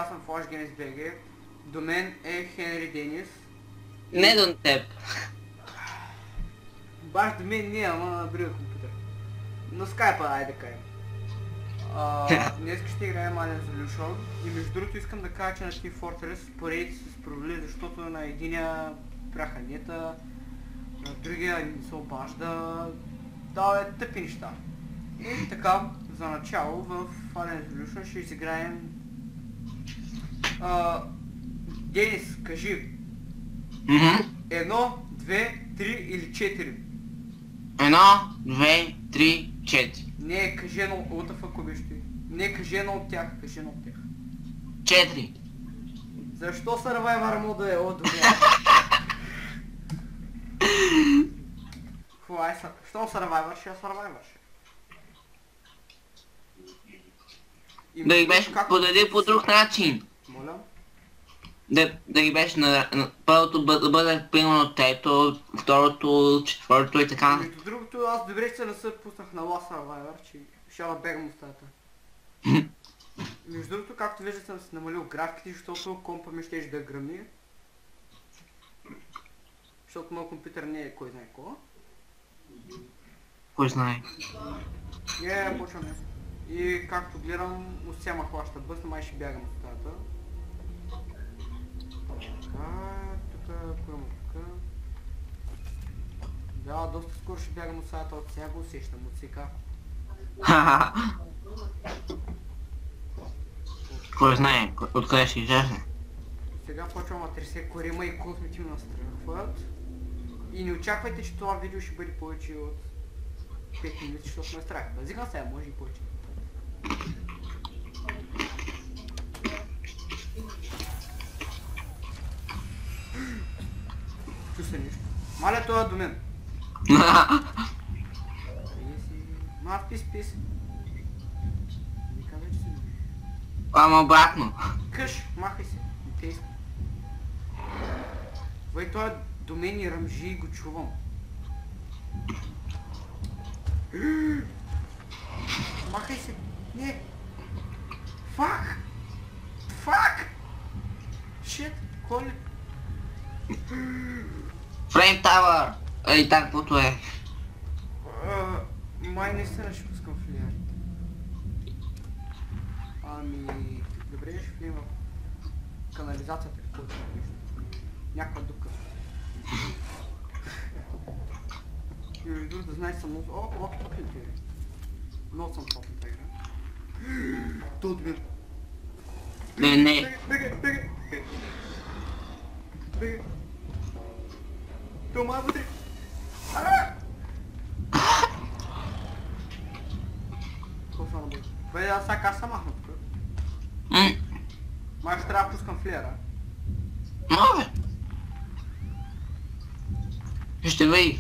аз съм FlashGamesBG. До мен е Хенри Денис. Не до теб. Баш до мен не, ама на другия компютър. На скайпа, айде кажем. Днес ще играем Alien Isolation и между другото искам да кажа, че на Team Fortress парите се справили, защото на единия спряха нета, на другия не се обажда. Да, е тъпи неща. И така, за начало в Alien Isolation ще изиграем... Денис, кажи. 1, 2, 3 или 4? 1, 2, 3, 4. Не, кажи едно от ако беше ти. Не, кажи едно от тях, кажи едно от тях. 4. Защо Survivor мода е от добре? Що Survivor ще е Survivor ще? Да ги беше подаде по друг начин. Моля? Да ги беше на първото да бъде примерно трето, второто, четвърто и така. Между другото аз добре че не се пуснах на Last Survivor, че ще да бегам от стаята. Между другото, както виждате, съм си намалил графиките, защото компа ми щеше да гръмни. Защото моят компютър не е кой знае кога. Кой знае. Почваме. И както гледам, усяма хваща бъсна, май ще бягам от стаята. Тука, кой има тука? Да, доста скоро ще бягам от стаята, от сега го усещам, от сега. Кой знае, откъде ще излезе? Сега почвам да тресе корема и космите ми настрахват. И не очаквайте, че това видео ще бъде повече от 5 минути, защото ме страх. Базикам сега, може и повече. Чувства нещо. Маля, това е до мен. Пис. Не казвай, че си до мен. Ама обратно. Къш, махай се. Не те искам. Бай, той е до мен и ръмжи и го чувам. Махай се. Не. Фак. Шит. Коли. Фрейм Тавър. Ей, таквото е. Май наистина ще пускам флиер. Добре, ще влием в канализацията, каквото е нещо. Някаква дупка. И между да знаеш съм много... тук ли ти е? Много съм топ на тази игра. То от мен. Не. Бегай. То май вътре. Какво стана бъде? Бе, аз сега как съм махна тук? Май ще трябва да пускам флера. Може. Ще види.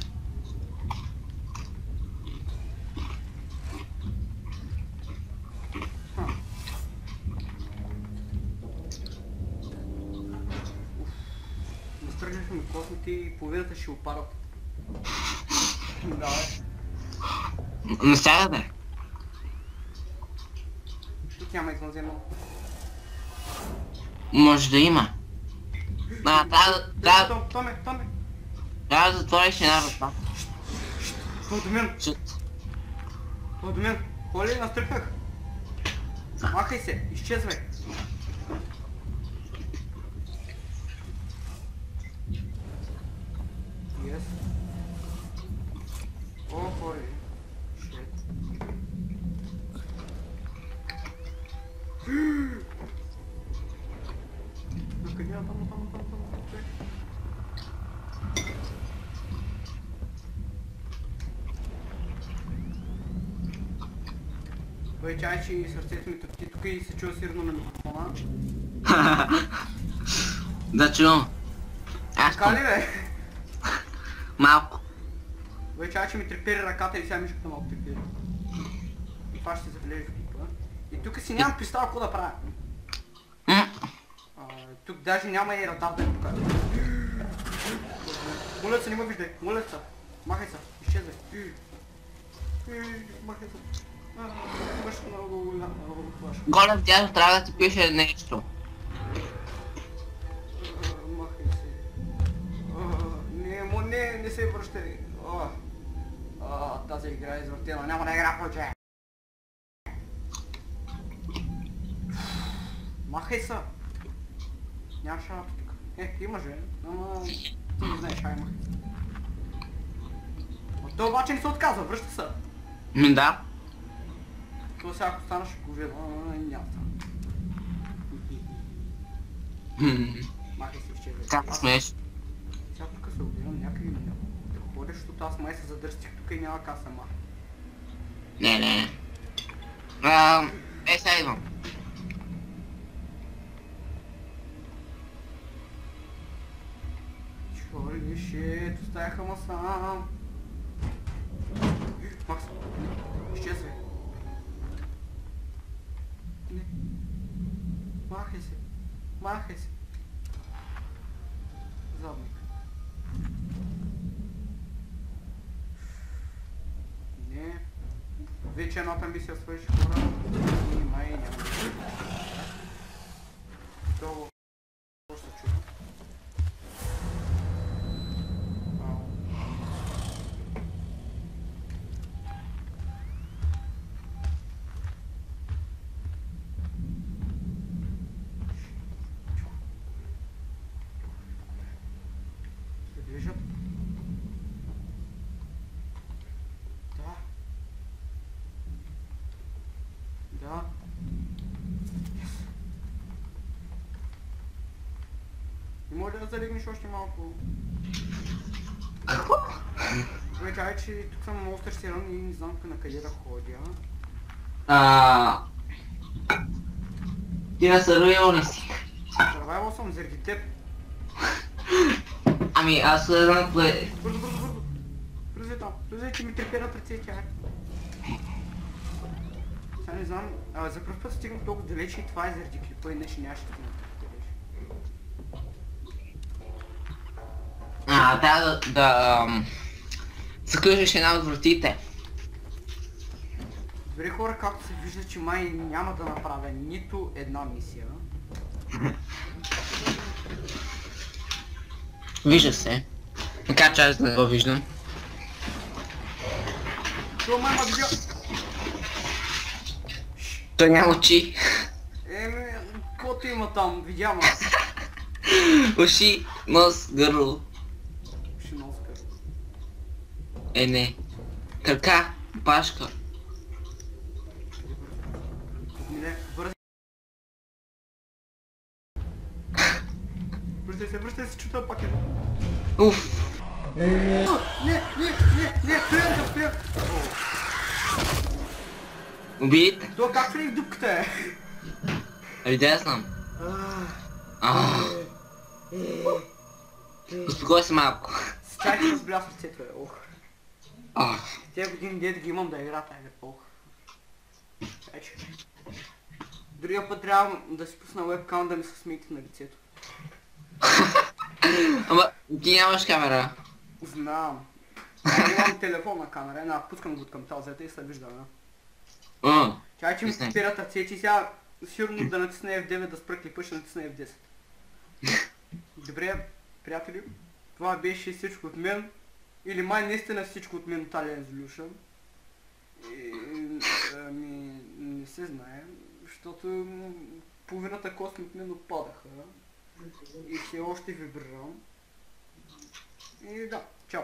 Настръгнаха ми космите и половината ще опарат. Да, Навсякъде. тук няма извънземно. Може да има. Томе! Трябва да затвориш една врата. До мен! До мен! Коли, настръхнах! Махай се! Изчезвай! Yes. О, холи! Shit. Накъде там. Бе, чай, че сърцето ми тъпти тук и се чува сирно на микрофона. Да чувам. Така ли бе? Малко. Бе, чай, че ми трепери ръката и сега мишката малко трепери. И това ще се завлезе в клипа. И тук си нямам представа какво да правя. Тук даже няма и радар да я покажа. Моля се, не ме виждай. Моля се. Махай се. Изчезвай. Махай се. Голем дядо трябва да ти пише нещо. Махай се. Не се връщай. Тази игра е извъртена, няма да игра повече. Махай се. Нямаш работа тук. Има же, ама ти не знаеш, махай се. Той обаче не се отказва, връща се. Да. То сега ако стана ще го видя, няма стана. Махай се изчезва. Как смееш? Сега тук се обирам някъде да ходиш, защото аз май се задръстих тук и няма каса маха. Не. Сега идвам. Holy shit, оставяха ма сам. Макс, изчезвай. Не. Махай се. Задник. Не. Вече едната мисия свърши хора. И май няма. Това се чува. Движат. Да. И може да залегнеш още малко. Какво? Чай, че тук съм много стресиран и не знам на къде да ходя. Ти на survival не си. Survival съм заради теб. Ами аз знам кое... Бързо. Влизай там. Влизай, че ми треперят ръцете. Сега не знам, за първ път стигнах толкова далече и това е заради клипа, иначе нямаше да стигна толкова далече. Трябва да заключиш една от вратите. Добре хора, както се вижда, че май няма да направя нито една мисия. Вижда се. Макар че аз не го виждам. Това май ма видя... Той няма очи. Каквото има там, видя ма. Уши, нос, гърло. Уши, нос, гърло. Не. Крака, пашка. Не, бързи. Връщай се, чута пак е. Уф. Не, спрям. Убит? То как влезе в дупката е? Ами да я знам. Успокой се малко. С чай че разбля сърцето е, ох. Ах. Тези години дете ги имам да игра тайна, ох. Вече. Другия път трябва да си пусна вебкам да ми се смейте на лицето. Ама ти нямаш камера. Знам. Имам телефонна камера, пускам го към тазата и се виждаме. Чай, че ми спират ръцете и сега сигурно да натисна F9 да спра клипа, ще натисна F10. Добре, приятели, това беше всичко от мен. Или май наистина всичко от мен Italian Solution. Не се знае, защото половината косми от мен отпадаха. И все още вибрирам. И да, чао!